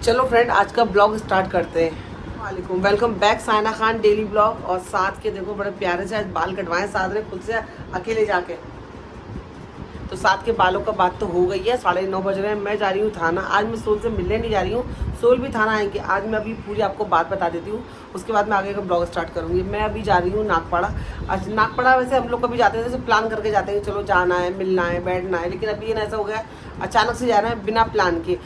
चलो फ्रेंड, आज का ब्लॉग स्टार्ट करते हैं। वालेकुम, welcome back Saina Khan daily blog. और साथ के देखो बड़े प्यारे से आज बाल कटवाए साथ ने खुद से अकेले जाके। तो साथ के बालों का बात तो हो गई है। 9:30 बज रहे हैं। मैं जा रही हूँ थाना। आज मैं सोल से मिलने नहीं जा रही हूँ, सोल भी थाना आएंगे। आज मैं अभी पूरी आपको बात बता देती हूँ, उसके बाद मैं आगे का ब्लॉग स्टार्ट करूँगी। मैं अभी जा रही हूँ नागपाड़ा। आज नागपाड़ा वैसे हम लोग कभी जाते हैं, जैसे प्लान करके जाते हैं, चलो जाना है, मिलना है, बैठना है। लेकिन अभी ऐसा हो गया अचानक से जा रहे हैं बिना प्लान के।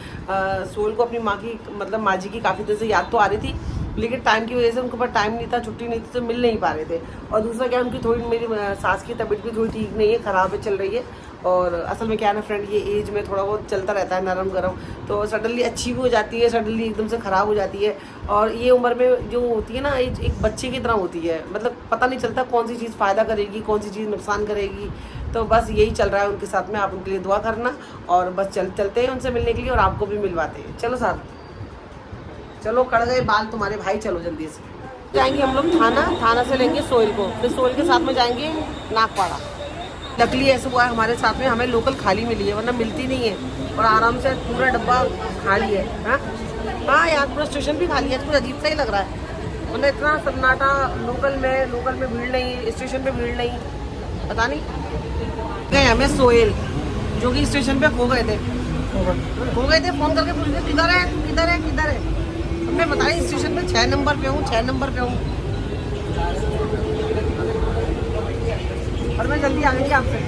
सोल को अपनी माँ की मतलब माँ जी की काफ़ी देर से याद तो आ रही थी, लेकिन टाइम की वजह से उनके पास टाइम नहीं था, छुट्टी नहीं थी, तो मिल नहीं पा रहे थे। और दूसरा क्या, उनकी थोड़ी मेरी सास की तबीयत भी थोड़ी ठीक नहीं है, ख़राब है, चल रही है। और असल में क्या है ना फ्रेंड, ये एज में थोड़ा बहुत चलता रहता है नरम गरम, तो सडनली अच्छी भी हो जाती है, सडनली एकदम से ख़राब हो जाती है। और ये उम्र में जो होती है ना, एज एक बच्चे की तरह होती है, मतलब पता नहीं चलता कौन सी चीज़ फ़ायदा करेगी, कौन सी चीज़ नुकसान करेगी। तो बस यही चल रहा है उनके साथ में। आप उनके लिए दुआ करना, और बस चलते हैं उनसे मिलने के लिए, और आपको भी मिलवाते हैं। चलो साथ, चलो कट गए बाल तुम्हारे भाई, चलो जल्दी से जाएंगे हम लोग थाना से लेंगे सोहेल को, फिर सोहेल के साथ में जाएंगे नागपाड़ा। लकली ऐसा हुआ है हमारे साथ में, हमें लोकल खाली मिली है, वरना मिलती नहीं है। और आराम से पूरा डब्बा खाली है। हाँ यार, पूरा स्टेशन भी खाली है, कुछ अजीब सा ही लग रहा है, वरना इतना सन्नाटा। लोकल में भीड़ नहीं, स्टेशन पे भीड़ नहीं, पता नहीं। गए हमें सोहेल, जो कि स्टेशन पे खो गए थे। फोन करके पूछ रहे किधर है, किधर है। हमने बताया स्टेशन पे 6 नंबर पे हूँ, 6 नंबर पे हूँ। और मैं जल्दी आ गई आपसे।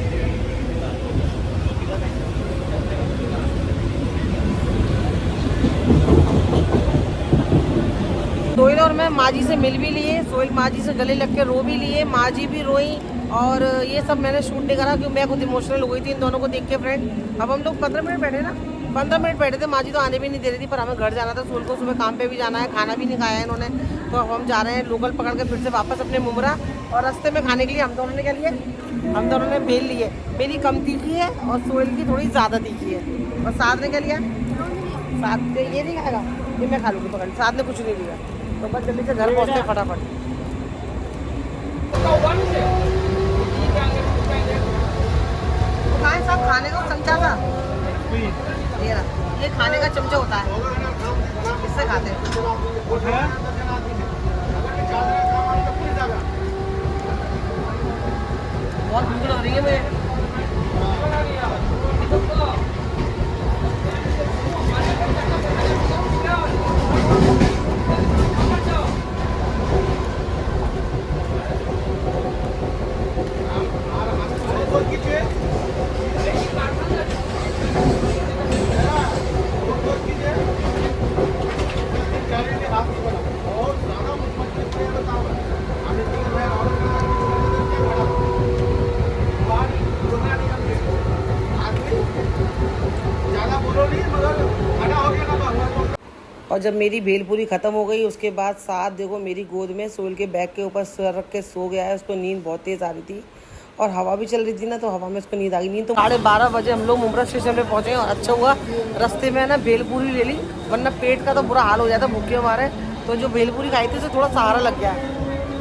सोहेल और मैं माँ जी से मिल भी लिए, सोहेल माँ जी से गले लग के रो भी लिए, माँ जी भी रोई। और ये सब मैंने शूट नहीं करा क्योंकि मैं खुद इमोशनल हो गई थी इन दोनों को देख के फ्रेंड। अब हम लोग 15 मिनट बैठे ना, 15 मिनट बैठे थे। माँ जी तो आने भी नहीं दे रही थी, पर हमें घर जाना था। सोहेल को सुबह काम पे भी जाना है, खाना भी नहीं खाया है इन्होंने। तो अब हम जा रहे हैं लोकल पकड़ के फिर से वापस अपने मुमरा। और रास्ते में खाने के लिए हम दोनों ने क्या लिए, हम दोनों ने भेल लिए। मेरी कम तीखी है और सोहेल की थोड़ी ज़्यादा तीखी है। और साथ ने क्या लिया, साथ ये नहीं खाएगा, ये मैं खा लूँगी पकड़। साथ ने कुछ नहीं लिया। तो बस जल्दी से घर पहुँचते फटाफट। खाएं सब, खाने का चमचा था ये खाने का चमचा होता है, इससे खाते हैं। बहुत भूख लग रही है मुझे। और जब मेरी भेलपूरी ख़त्म हो गई, उसके बाद साथ देखो मेरी गोद में सोहेल के बैग के ऊपर सर रख के सो गया है। उसको नींद बहुत तेज़ आ रही थी और हवा भी चल रही थी ना, तो हवा में उसको नींद आ गई। नींद तो 12:30 बजे हम लोग मुमरा स्टेशन पे पहुँचे। और अच्छा हुआ रास्ते में ना भेलपूरी ले ली, वरना पेट का तो बुरा हाल हो जाता भूखे हमारे। तो जो भेलपूरी खाई थी उसे थोड़ा सहारा लग गया।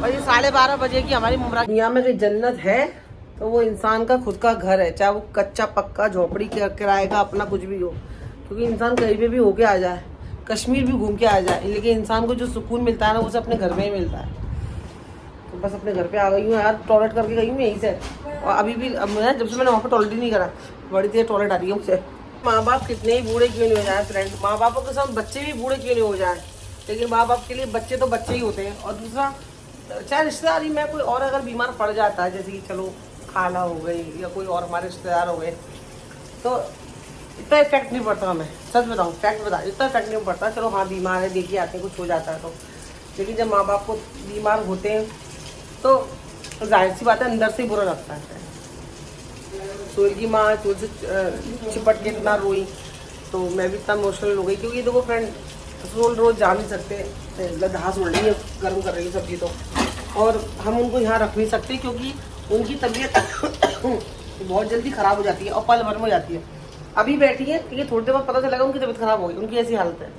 और ये 12:30 बजे की हमारी मुमरा। दुनिया में कोई जन्नत है तो वो इंसान का खुद का घर है, चाहे वो कच्चा पक्का झोपड़ी किराए का अपना कुछ भी हो। क्योंकि इंसान कहीं पे भी होके आ जाए, कश्मीर भी घूम के आ जाए, लेकिन इंसान को जो सुकून मिलता है ना, उसे अपने घर में ही मिलता है। तो बस अपने घर पे आ गई हूँ यार, टॉयलेट करके गई हूँ यहीं से। और अभी भी जब से मैंने वहाँ पर टॉयलेट ही नहीं करा, बड़ी देर टॉयलेट आ रही है मुझे। माँ बाप कितने ही बूढ़े क्यों नहीं हो जाए फ्रेंड, माँ बापों के साथ बच्चे भी बूढ़े क्यों नहीं हो जाए, लेकिन माँ बाप के लिए बच्चे तो बच्चे ही होते हैं। और दूसरा, चाहे रिश्तेदारी में कोई और अगर बीमार पड़ जाता है, जैसे कि चलो खाला हो गई या कोई और हमारे रिश्तेदार हो गए, तो इतना इफेक्ट नहीं पड़ता हमें। सच बताऊँ, फैक्ट बता, इतना इफेक्ट नहीं पड़ता। चलो हाँ, बीमार है, देखिए आते हैं, कुछ हो जाता है तो। लेकिन जब माँ बाप को बीमार होते हैं तो जाहिर सी बात है, अंदर से ही बुरा लगता है। सोहेल की माँ सोहेल से चिपट के इतना रोई, तो मैं भी इतना इमोशनल हो गई। क्योंकि देखो फ्रेंड, सोहेल रोज़ जा नहीं सकते, लद्दाख उड़ रही है, गर्म कर रही है सब्जी तो, और हम उनको यहाँ रख नहीं सकते क्योंकि उनकी तबीयत बहुत जल्दी ख़राब हो जाती है और पल भर में हो जाती है। अभी बैठी है, क्योंकि थोड़ी देर बाद पता चलेगा उनकी तबीयत ख़राब हो गई, उनकी ऐसी हालत है।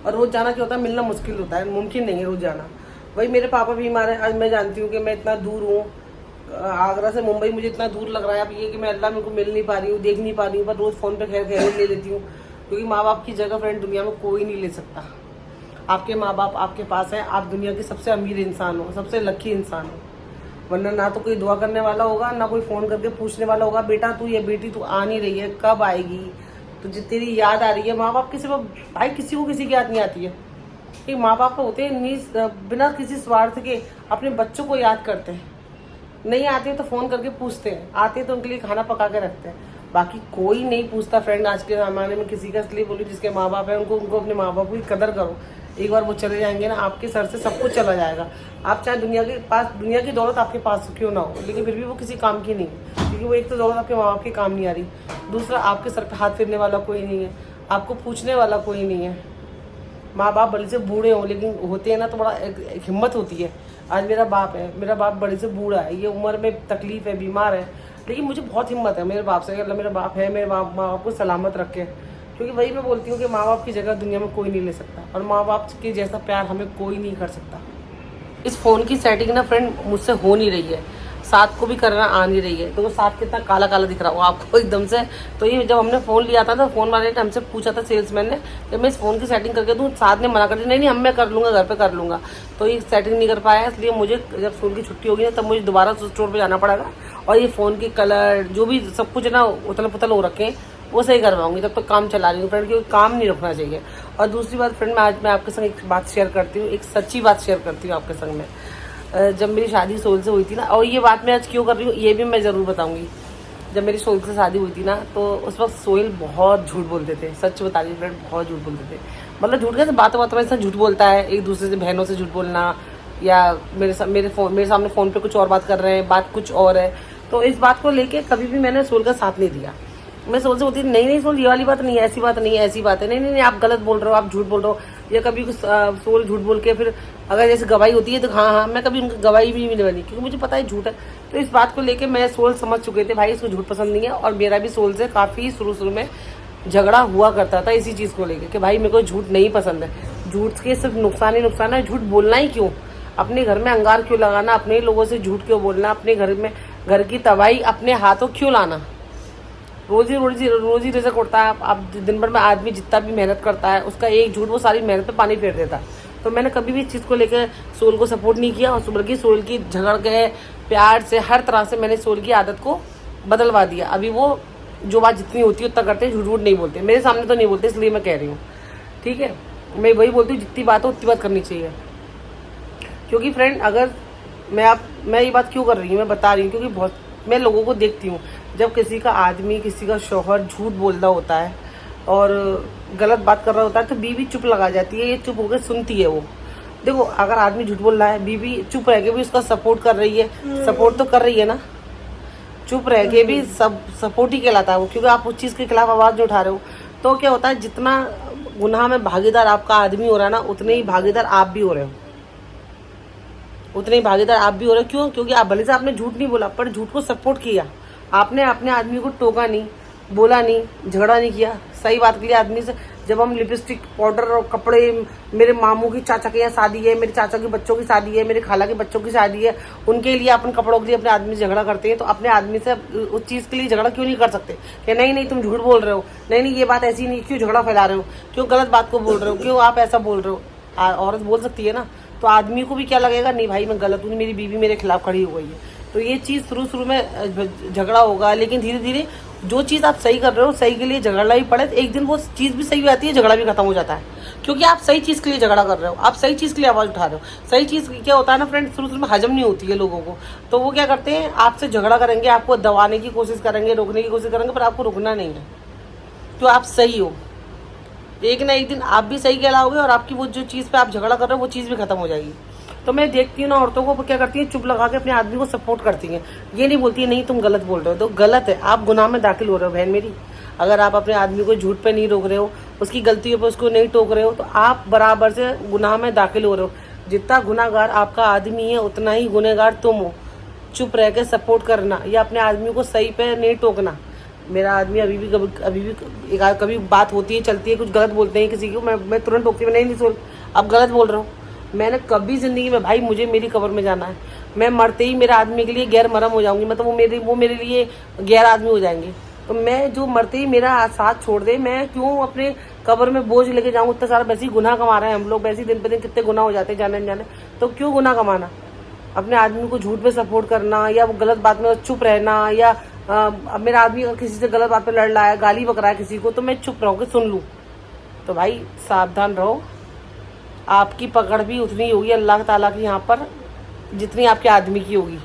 और रोज़ जाना क्या होता है, मिलना मुश्किल होता है, मुमकिन नहीं है रोज़ जाना। वही मेरे पापा बीमार है, आज मैं जानती हूँ कि मैं इतना दूर हूँ, आगरा से मुंबई मुझे इतना दूर लग रहा है। अब ये कि मैं अल्लाह मेरे को मिल नहीं पा रही हूँ, देख नहीं पा रही हूँ, पर रोज़ फ़ोन पे खैर ले लेती हूँ। क्योंकि माँ बाप की जगह फ्रेंड दुनिया में कोई नहीं ले सकता। आपके माँ बाप आपके पास है, आप दुनिया के सबसे अमीर इंसान हो, सबसे लकी इंसान हो। वरना ना तो कोई दुआ करने वाला होगा, ना कोई फ़ोन करके पूछने वाला होगा बेटा तू या बेटी तू आ नहीं रही है, कब आएगी, तुझे तेरी याद आ रही है। माँ बाप किसी भाई किसी को किसी की याद नहीं आती है। एक माँ बाप होते हैं बिना किसी स्वार्थ के अपने बच्चों को याद करते हैं। नहीं आते तो फ़ोन करके पूछते हैं, आते तो उनके लिए खाना पका के रखते हैं। बाकी कोई नहीं पूछता फ्रेंड आज के ज़माने में किसी का। इसलिए बोली जिसके माँ बाप हैं उनको अपने माँ बाप की कदर करो। एक बार वो चले जाएंगे ना, आपके सर से सब कुछ चला जाएगा। आप चाहे दुनिया की दौलत आपके पास क्यों ना हो, लेकिन फिर भी वो किसी काम की नहीं है। क्योंकि वो एक तो दौलत आपके माँ बाप के काम नहीं आ रही, दूसरा आपके सर पे हाथ फेरने वाला कोई नहीं है, आपको पूछने वाला कोई नहीं है। माँ बाप भले से बूढ़े हों, लेकिन होते हैं ना तो बड़ा एक हिम्मत होती है। आज मेरा बाप बड़े से बूढ़ा है, ये उम्र में तकलीफ है, बीमार है, लेकिन मुझे बहुत हिम्मत है मेरे बाप से। अल्लाह मेरा बाप है, मेरे माँ बाप को सलामत रखे। क्योंकि वही मैं बोलती हूँ कि माँ बाप की जगह दुनिया में कोई नहीं ले सकता, और माँ बाप के जैसा प्यार हमें कोई नहीं कर सकता। इस फ़ोन की सेटिंग ना फ्रेंड मुझसे हो नहीं रही है, साथ को भी करना आ नहीं रही है। तो वो साथ कितना काला काला दिख रहा हो आपको एकदम से। तो ये जब हमने फ़ोन लिया था तो फ़ोन वाले ने हमसे पूछा था, सेल्समैन ने, कि मैं इस फ़ोन की सेटिंग करके दूँ। साथ ने मना कर दिया, नहीं मैं कर लूँगा, घर पे कर लूँगा। तो ये सेटिंग नहीं कर पाया, इसलिए मुझे जब स्कूल की छुट्टी होगी ना तब मुझे दोबारा स्टोर पर जाना पड़ेगा, और ये फ़ोन की कलर जो भी सब कुछ है ना उथल पुथल हो रखे हैं वो सही करवाऊंगी। तब तो काम चला रही हूँ फ्रेंड, क्योंकि काम नहीं रखना चाहिए। और दूसरी बात फ्रेंड, मैं आपके संग एक बात शेयर करती हूँ, एक सच्ची बात शेयर करती हूँ आपके संग में। जब मेरी शादी सोल से हुई थी ना, और ये बात मैं आज क्यों कर रही हूँ ये भी मैं ज़रूर बताऊंगी। जब मेरी सोल से शादी हुई थी ना तो उस वक्त सोहेल बहुत झूठ बोलते थे। सच बता रही फ्रेंड, बहुत झूठ बोलते थे। मतलब झूठ कैसे, बातों बातों में इंसान झूठ बोलता है, एक दूसरे से बहनों से झूठ बोलना, या मेरे सामने फ़ोन पे कुछ और बात कर रहे हैं, बात कुछ और है। तो इस बात को लेके कभी भी मैंने सोल का साथ नहीं दिया। मैं सोल से बोलती नहीं सोल ये वाली बात नहीं है, ऐसी बात नहीं है, ऐसी बात है, नहीं आप गलत बोल रहे हो, आप झूठ बोल रहे हो। या कभी सोल झूठ बोल के फिर अगर जैसे गवाही होती है तो हाँ मैं कभी उनकी गवाही भी नहीं बनी, क्योंकि मुझे पता है झूठ है। तो इस बात को लेके मैं सोल समझ चुके थे भाई इसको झूठ पसंद नहीं है। और मेरा भी सोल से काफ़ी शुरू में झगड़ा हुआ करता था इसी चीज़ को लेकर कि भाई मेरे को झूठ नहीं पसंद है। झूठ के सिर्फ नुकसान ही नुकसान है, झूठ बोलना ही क्यों, अपने घर में अंगार क्यों लगाना, अपने लोगों से झूठ क्यों बोलना, अपने घर की तबाही अपने हाथों क्यों लाना। रोजी रिजक उड़ता है। आप दिन भर में आदमी जितना भी मेहनत करता है उसका एक झूठ वो सारी मेहनत पे पानी फेर देता है। तो मैंने कभी भी इस चीज़ को लेकर सोल को सपोर्ट नहीं किया, और बल्कि सोल की झगड़ के प्यार से हर तरह से मैंने सोल की आदत को बदलवा दिया। अभी वो जो बात जितनी होती है उतना करते हैं, झूठ नहीं बोलते। मेरे सामने तो नहीं बोलते, इसलिए मैं कह रही हूँ, ठीक है। मैं वही बोलती हूँ जितनी बात हो उतनी बात करनी चाहिए। क्योंकि फ्रेंड अगर मैं ये बात क्यों कर रही हूँ, मैं बता रही हूँ क्योंकि मैं लोगों को देखती हूँ, जब किसी का आदमी किसी का शौहर झूठ बोल रहा होता है और गलत बात कर रहा होता है तो बीवी चुप लगा जाती है, ये चुप होकर सुनती है। वो देखो अगर आदमी झूठ बोल रहा है, बीवी चुप रह के भी उसका सपोर्ट कर रही है, सपोर्ट तो कर रही है ना, चुप रह के भी सब सपोर्ट ही कहलाता है वो, क्योंकि आप उस चीज़ के खिलाफ आवाज़ नहीं उठा रहे हो। तो क्या होता है, जितना गुनाह में भागीदार आपका आदमी हो रहा है ना, उतने ही भागीदार आप भी हो रहे हो, क्यों? क्योंकि आप भले से आपने झूठ नहीं बोला पर झूठ को सपोर्ट किया, आपने अपने आदमी को टोका नहीं, बोला नहीं, झगड़ा नहीं किया। सही बात के लिए आदमी से जब हम लिपस्टिक पाउडर और कपड़े, मेरे मामू की चाचा के यहाँ शादी है, मेरे चाचा के बच्चों की शादी है, मेरे खाला के बच्चों की शादी है, उनके लिए अपन कपड़ों के लिए अपने आदमी से झगड़ा करते हैं। तो अपने आदमी से उस चीज़ के लिए झगड़ा क्यों नहीं कर सकते कि नहीं तुम झूठ बोल रहे हो, नहीं ये बात ऐसी नहीं, क्यों झगड़ा फैला रहे हो, क्यों गलत बात को बोल रहे हो, क्यों आप ऐसा बोल रहे हो। औरत बोल सकती है ना, तो आदमी को भी क्या लगेगा, नहीं भाई मैं गलत हूँ, मेरी बीवी मेरे खिलाफ खड़ी हो गई है। तो ये चीज़ शुरू में झगड़ा होगा, लेकिन धीरे धीरे जो चीज़ आप सही कर रहे हो, सही के लिए झगड़ना ही पड़े तो एक दिन वो चीज़ भी सही हो जाती है, झगड़ा भी खत्म हो जाता है। क्योंकि आप सही चीज़ के लिए झगड़ा कर रहे हो, आप सही चीज़ के लिए आवाज़ उठा रहे हो। सही चीज़ क्या होता है ना फ्रेंड, शुरू में हजम नहीं होती है लोगों को, तो वो क्या करते हैं, आपसे झगड़ा करेंगे, आपको दबाने की कोशिश करेंगे, रोकने की कोशिश करेंगे, पर आपको रुकना नहीं है। तो आप सही हो, एक ना एक दिन आप भी सही कहलाओगे और आपकी वो जो चीज़ पे आप झगड़ा कर रहे हो वो चीज़ भी खत्म हो जाएगी। तो मैं देखती हूँ ना औरतों को क्या करती है, चुप लगा के अपने आदमी को सपोर्ट करती हैं। ये नहीं बोलती है नहीं तुम गलत बोल रहे हो, तो गलत है, आप गुनाह में दाखिल हो रहे हो बहन मेरी। अगर आप अपने आदमी को झूठ पे नहीं रोक रहे हो, उसकी गलतियों पे उसको नहीं टोक रहे हो, तो आप बराबर से गुनाह में दाखिल हो रहे हो। जितना गुनाहगार आपका आदमी है उतना ही गुनहगार तुम हो। चुप रह के सपोर्ट करना या अपने आदमी को सही पे नहीं टोकना। मेरा आदमी अभी भी कभी बात होती है, चलती है, कुछ गलत बोलते हैं किसी को, मैं तुरंत टोकती हूँ, नहीं सोल अब गलत बोल रहा हूँ। मैंने कभी ज़िंदगी में भाई मुझे मेरी कब्र में जाना है, मैं मरते ही मेरे आदमी के लिए गैर मरम हो जाऊंगी, मतलब वो मेरे लिए गैर आदमी हो जाएंगे। तो मैं जो मरते ही मेरा साथ छोड़ दे, मैं क्यों अपने कब्र में बोझ लेके जाऊँ? इतना सारा वैसे ही गुनाह कमा रहे हैं हम लोग, वैसे ही दिन पे दिन कितने गुनाह हो जाते हैं जाने अनजाने, तो क्यों गुनाह कमाना? अपने आदमी को झूठ में सपोर्ट करना या वो गलत बात में चुप रहना, या अब मेरा आदमी अगर किसी से गलत बात पे लड़ रहा है, गाली बक रहा है किसी को, तो मैं चुप रहूँ कि सुन लूँ? तो भाई सावधान रहो, आपकी पकड़ भी उतनी होगी अल्लाह ताला की यहाँ पर जितनी आपके आदमी की होगी,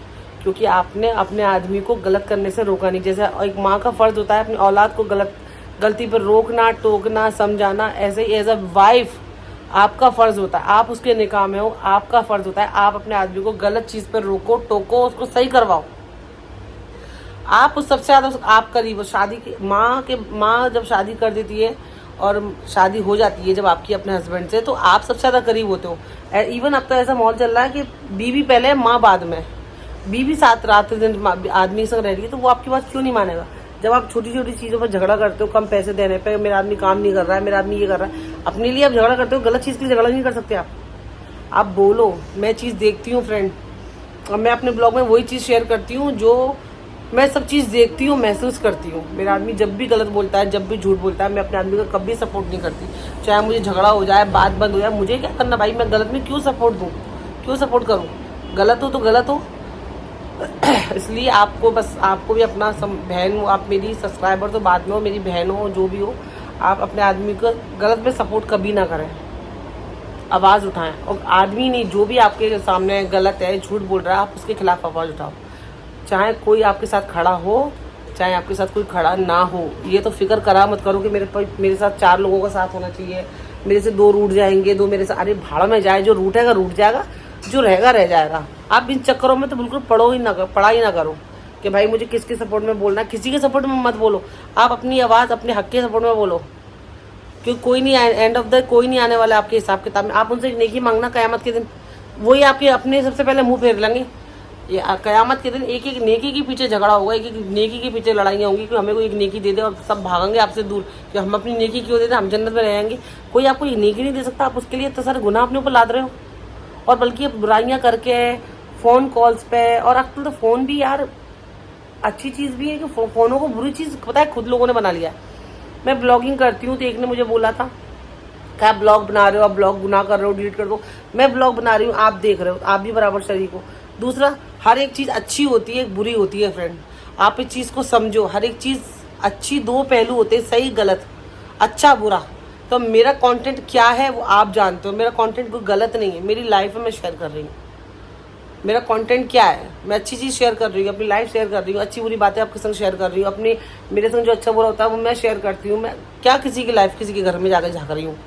क्योंकि आपने अपने आदमी को गलत करने से रोका नहीं। जैसे एक माँ का फ़र्ज़ होता है अपनी औलाद को गलती पर रोकना, टोकना, समझाना, ऐसे ही एज अ वाइफ आपका फ़र्ज़ होता है। आप उसके निकाह में हो, आपका फ़र्ज़ होता है आप अपने आदमी को गलत चीज़ पर रोको, टोको, उसको सही करवाओ। आप उस सबसे ज़्यादा आप करीब शादी की माँ जब शादी कर देती है और शादी हो जाती है जब आपकी अपने हस्बैंड से, तो आप सबसे ज़्यादा करीब होते हो। इवन अब तो ऐसा माहौल चल रहा है कि बीवी पहले माँ बाद में। बीवी साथ रात दिन आदमी संग रह रही है तो वो आपकी बात क्यों नहीं मानेगा? जब आप छोटी छोटी चीज़ों पर झगड़ा करते हो, कम पैसे देने पे, मेरा आदमी काम नहीं कर रहा है, मेरा आदमी ये कर रहा है, अपने लिए आप झगड़ा करते हो, गलत चीज़ के लिए झगड़ा नहीं कर सकते आप बोलो। मैं चीज़ देखती हूँ फ्रेंड, और मैं अपने ब्लॉग में वही चीज़ शेयर करती हूँ जो मैं सब चीज़ देखती हूँ, महसूस करती हूँ। मेरा आदमी जब भी गलत बोलता है, जब भी झूठ बोलता है, मैं अपने आदमी का कभी सपोर्ट नहीं करती। चाहे मुझे झगड़ा हो जाए, बात बंद हो जाए, मुझे क्या करना भाई? मैं गलत में क्यों सपोर्ट दूँ, क्यों सपोर्ट करूँ? गलत हो तो गलत हो। इसलिए आपको बस, आपको भी अपना बहन हो, आप मेरी सब्सक्राइबर तो बाद में हो, मेरी बहन हो, जो भी हो, आप अपने आदमी को गलत में सपोर्ट कभी ना करें, आवाज़ उठाएं। और आदमी नहीं, जो भी आपके सामने गलत है, झूठ बोल रहा है, आप उसके खिलाफ आवाज़ उठाओ। चाहे कोई आपके साथ खड़ा हो, चाहे आपके साथ कोई खड़ा ना हो। ये तो फिक्र करा मत करो कि मेरे साथ 4 लोगों का साथ होना चाहिए, मेरे से 2 रूठ जाएंगे, 2 मेरे से, अरे भाड़ में जाए, जो रूठेगा रूठ जाएगा, जो रहेगा रह जाएगा। आप इन चक्करों में तो बिल्कुल पढ़ा ही ना करो कि भाई मुझे किसके सपोर्ट में बोलना। किसी के सपोर्ट में मत बोलो, आप अपनी आवाज़ अपने हक के सपोर्ट में बोलो, क्योंकि कोई नहीं, एंड ऑफ द कोई नहीं आने वाला आपके हिसाब किताब में। आप उनसे नेकी मांगना क़यामत के दिन, वही आपके अपने सबसे पहले मुंह फेर लेंगे। ये क़यामत के दिन एक एक नेकी के पीछे झगड़ा होगा, एक एक नेकी के पीछे लड़ाइयाँ होंगी कि हमें कोई एक नेकी दे दे, और सब भागेंगे आपसे दूर कि हम अपनी नेकी क्यों दे दें, हम जन्नत में रहेंगे। कोई आपको एक नेकी नहीं दे सकता, आप उसके लिए इतने सारे गुनाह अपने ऊपर लाद रहे हो, और बल्कि बुराइयाँ करके फ़ोन कॉल्स पे। और आजकल तो फ़ोन भी यार अच्छी चीज़ भी है कि फ़ोनों को बुरी चीज़ पता है खुद लोगों ने बना लिया है। मैं ब्लॉगिंग करती हूँ तो एक ने मुझे बोला था कि आप ब्लॉग बना रहे हो, आप ब्लॉग गुनाह कर रहे हो, डिलीट कर दो। मैं ब्लॉग बना रही हूँ, आप देख रहे हो, आप भी बराबर शरीक हो। दूसरा, हर एक चीज़ अच्छी होती है, एक बुरी होती है फ्रेंड, आप इस चीज़ को समझो। हर एक चीज़ अच्छी 2 पहलू होते हैं, सही गलत, अच्छा बुरा। तो मेरा कंटेंट क्या है वो आप जानते हो, मेरा कंटेंट कोई गलत नहीं है, मेरी लाइफ में मैं शेयर कर रही हूँ। मेरा कंटेंट क्या है, मैं अच्छी चीज़ शेयर कर रही हूँ, अपनी लाइफ शेयर कर रही हूँ, अच्छी बुरी बातें आपके संग शेयर कर रही हूँ, अपनी मेरे संग जो अच्छा बुरा होता है वो मैं शेयर करती हूँ। मैं क्या किसी की लाइफ, किसी के घर में जाकर झाँक रही हूँ?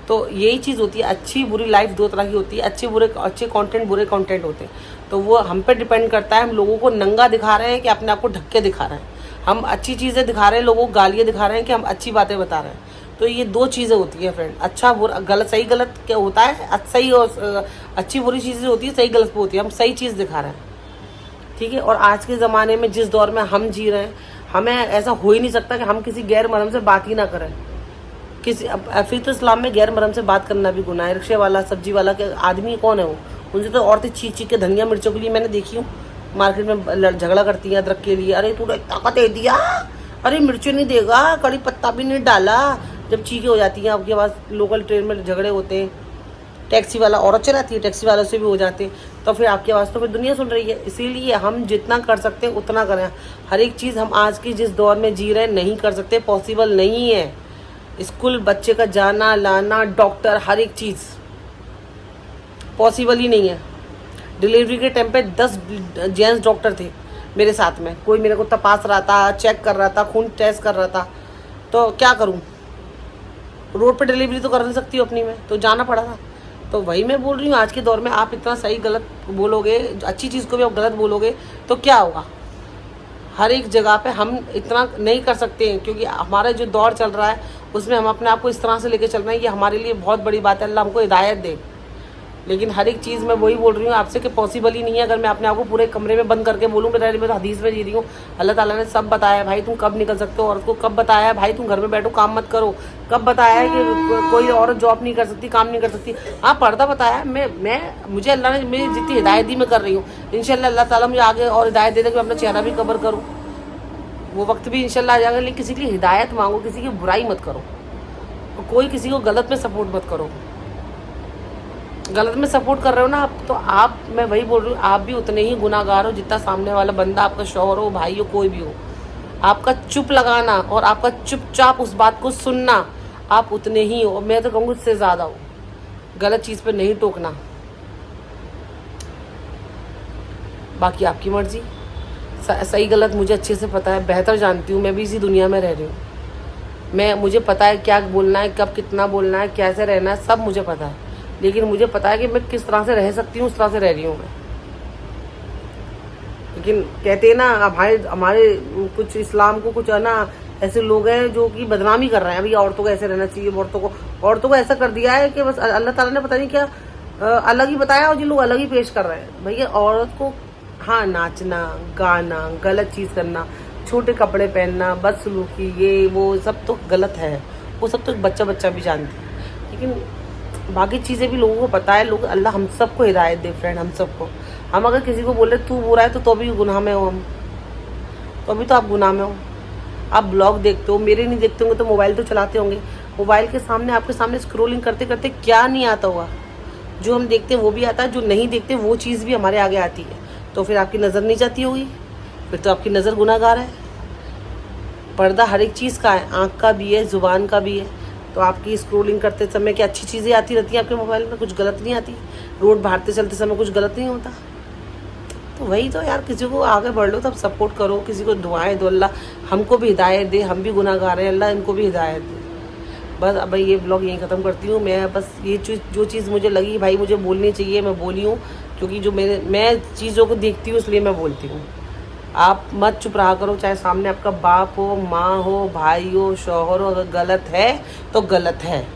तो यही चीज़ होती है। अच्छी बुरी लाइफ 2 तरह की होती है, अच्छे कंटेंट, बुरे कंटेंट होते हैं। तो वो हम पे डिपेंड करता है, हम लोगों को नंगा दिखा रहे हैं कि अपने आप को ढक के दिखा रहे हैं। हम अच्छी चीज़ें दिखा रहे हैं, लोगों को गालियाँ दिखा रहे हैं कि हम अच्छी बातें बता रहे हैं। तो ये 2 चीज़ें होती है फ्रेंड, अच्छा बुरा, गलत, सही गलत क्या होता है, सही और अच्छी बुरी चीज़ें होती है, सही गलत भी होती है। हम सही चीज़ दिखा रहे हैं, ठीक है। और आज के ज़माने में जिस दौर में हम जी रहे हैं, हमें ऐसा हो ही नहीं सकता कि हम किसी गैर महरम से बात ही ना करें। फिर तो इस्लाम में गैर महरम से बात करना भी गुनाह है। रिक्शे वाला, सब्जी वाला के आदमी कौन है वो? उनसे तो औरतें चीख चीख के धनिया मिर्चों के लिए मैंने देखी हूँ मार्केट में झगड़ा करती हैं अदरक के लिए। अरे तूने ताकत दे दिया, अरे मिर्ची नहीं देगा, कड़ी पत्ता भी नहीं डाला। जब चीखें हो जाती हैं आपके पास, लोकल ट्रेन में झगड़े होते हैं, टैक्सी वाला औरत चलाती है, टैक्सी वालों से भी हो जाते हैं, तो फिर आपकी आवाज़ तो फिर दुनिया सुन रही है। इसीलिए हम जितना कर सकते हैं उतना करें। हर एक चीज़ हम आज की जिस दौर में जी रहे हैं नहीं कर सकते, पॉसिबल नहीं है। स्कूल बच्चे का जाना लाना, डॉक्टर, हर एक चीज़ पॉसिबल ही नहीं है। डिलीवरी के टाइम पे 10 जेंट्स डॉक्टर थे मेरे साथ में, कोई मेरे को तपास रहा था, चेक कर रहा था, खून टेस्ट कर रहा था, तो क्या करूं? रोड पे डिलीवरी तो कर नहीं सकती अपनी में, तो जाना पड़ा था। तो वही मैं बोल रही हूँ, आज के दौर में आप इतना सही गलत बोलोगे, अच्छी चीज़ को भी आप गलत बोलोगे तो क्या होगा? हर एक जगह पे हम इतना नहीं कर सकते हैं, क्योंकि हमारा जो दौर चल रहा है उसमें हम अपने आप को इस तरह से लेके चल रहे हैं, ये हमारे लिए बहुत बड़ी बात है। अल्लाह हमको हिदायत दे। लेकिन हर एक चीज़ मैं वही बोल रही हूँ आपसे कि पॉसिबल ही नहीं है। अगर मैं अपने आप को पूरे कमरे में बंद करके बोलूँ, मैं तो हदीस में जी रही हूँ, अल्लाह ताला ने सब बताया है भाई तुम कब निकल सकते हो, औरत को कब बताया है भाई तुम घर में बैठो काम मत करो, कब बताया है कि कोई औरत जॉब नहीं कर सकती, काम नहीं कर सकती। हाँ, पर्दा बताया है। मुझे अल्लाह ने मेरी जितनी हिदायत दी मैं कर रही हूँ। इंशाल्लाह अल्लाह ताला मुझे आगे और हिदायत दे दे कि मैं अपना चेहरा भी कवर करूँ। वो वक्त भी इंशाल्लाह आ जाएगा। लेकिन किसी के लिए हिदायत मांगो, किसी की बुराई मत करो, कोई किसी को गलत में सपोर्ट मत करो। गलत में सपोर्ट कर रहे हो ना आप, तो आप, मैं वही बोल रही हूँ, आप भी उतने ही गुनाहगार हो जितना सामने वाला बंदा, आपका शौहर हो, भाई हो, कोई भी हो। आपका चुप लगाना और आपका चुपचाप उस बात को सुनना, आप उतने ही हो। मैं तो कहूँगी उससे ज़्यादा हो। गलत चीज़ पे नहीं टोकना, बाकी आपकी मर्जी। सही गलत मुझे अच्छे से पता है, बेहतर जानती हूँ, मैं भी इसी दुनिया में रह रही हूँ। मुझे पता है क्या बोलना है, कब कितना बोलना है, कैसे रहना है, सब मुझे पता है। लेकिन मुझे पता है कि मैं किस तरह से रह सकती हूँ, उस तरह से रह रही हूँ मैं। लेकिन कहते हैं ना, हमारे कुछ इस्लाम को कुछ है ना, ऐसे लोग हैं जो कि बदनामी कर रहे हैं, अभी औरतों को ऐसे रहना चाहिए, औरतों को ऐसा कर दिया है कि बस अल्लाह ताला ने पता नहीं क्या अलग ही बताया, और जो लोग अलग ही पेश कर रहे हैं। भैया औरत को हाँ, नाचना, गाना, गलत चीज़ करना, छोटे कपड़े पहनना, बदसलूकी, ये वो सब तो गलत है। वो सब तो एक बच्चा भी जानते हैं। लेकिन बाकी चीज़ें भी लोगों को पता है। लोग, अल्लाह हम सबको हिदायत दे फ्रेंड, हम सबको। हम अगर किसी को बोले तू बुरा है, तो भी गुनाह में हो हम, तो अभी तो आप गुनाह में हो। आप ब्लॉग देखते हो, मेरे नहीं देखते होंगे तो मोबाइल तो चलाते होंगे। मोबाइल के सामने, आपके सामने स्क्रोलिंग करते करते क्या नहीं आता होगा। जो हम देखते हैं वो भी आता है, जो नहीं देखते वो चीज़ भी हमारे आगे आती है। तो फिर आपकी नज़र नहीं जाती होगी, फिर तो आपकी नज़र गुनाहगार है। पर्दा हर एक चीज़ का है, आँख का भी है, ज़ुबान का भी है। तो आपकी स्क्रोलिंग करते समय क्या अच्छी चीज़ें आती रहती हैं आपके मोबाइल में, कुछ गलत नहीं आती। रोड भागते चलते समय कुछ गलत नहीं होता। तो वही तो यार, किसी को आगे बढ़ लो तब सपोर्ट करो, किसी को दुआएं दो, अल्लाह हमको भी हिदायत दे। हम भी गुनाहगार हैं, अल्लाह इनको भी हिदायत दे। बस अब भाई ये ब्लॉग यहीं ख़त्म करती हूँ मैं। बस ये जो चीज़ मुझे लगी भाई मुझे बोलनी चाहिए, मैं बोली हूँ, क्योंकि जो मैं चीज़ों को देखती हूँ इसलिए मैं बोलती हूँ। आप मत चुप रहा करो, चाहे सामने आपका बाप हो, माँ हो, भाई हो, शौहर हो। अगर गलत है तो गलत है,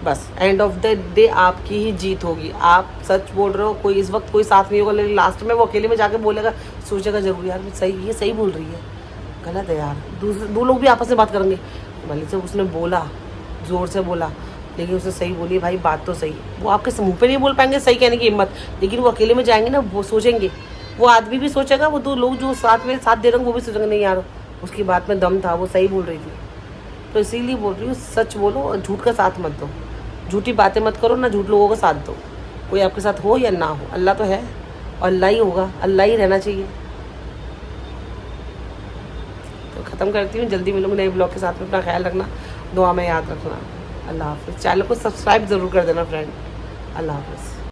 बस एंड ऑफ द डे आपकी ही जीत होगी। आप सच बोल रहे हो, कोई इस वक्त कोई साथ नहीं होगा, लेकिन लास्ट में वो अकेले में जाके बोलेगा, सोचेगा जरूर यार सही, ये सही बोल रही है, गलत है यार। दो लोग भी आपस में बात करेंगे, भले से उसने बोला, ज़ोर से बोला, लेकिन उसने सही बोली, भाई बात तो सही है। वो आपके मुँह पे नहीं बोल पाएंगे सही कहने की हिम्मत, लेकिन वो अकेले में जाएंगे ना, वो सोचेंगे, वो आदमी भी सोचेगा, वो दो लोग जो साथ दे रहे हैं वो भी सोचेंगे नहीं यार उसकी बात में दम था, वो सही बोल रही थी। तो इसीलिए बोल रही हूँ, सच बोलो और झूठ का साथ मत दो, झूठी बातें मत करो ना, झूठ लोगों का साथ दो। कोई आपके साथ हो या ना हो, अल्लाह तो है और अल्लाह ही होगा, अल्लाह ही रहना चाहिए। तो ख़त्म करती हूँ, जल्दी मिलूंगी नए ब्लॉग के साथ में। अपना ख्याल रखना, दुआ में याद रखना। अल्लाह हाफ़िज़। चैनल को सब्सक्राइब ज़रूर कर देना फ्रेंड। अल्लाह हाफ़िज़।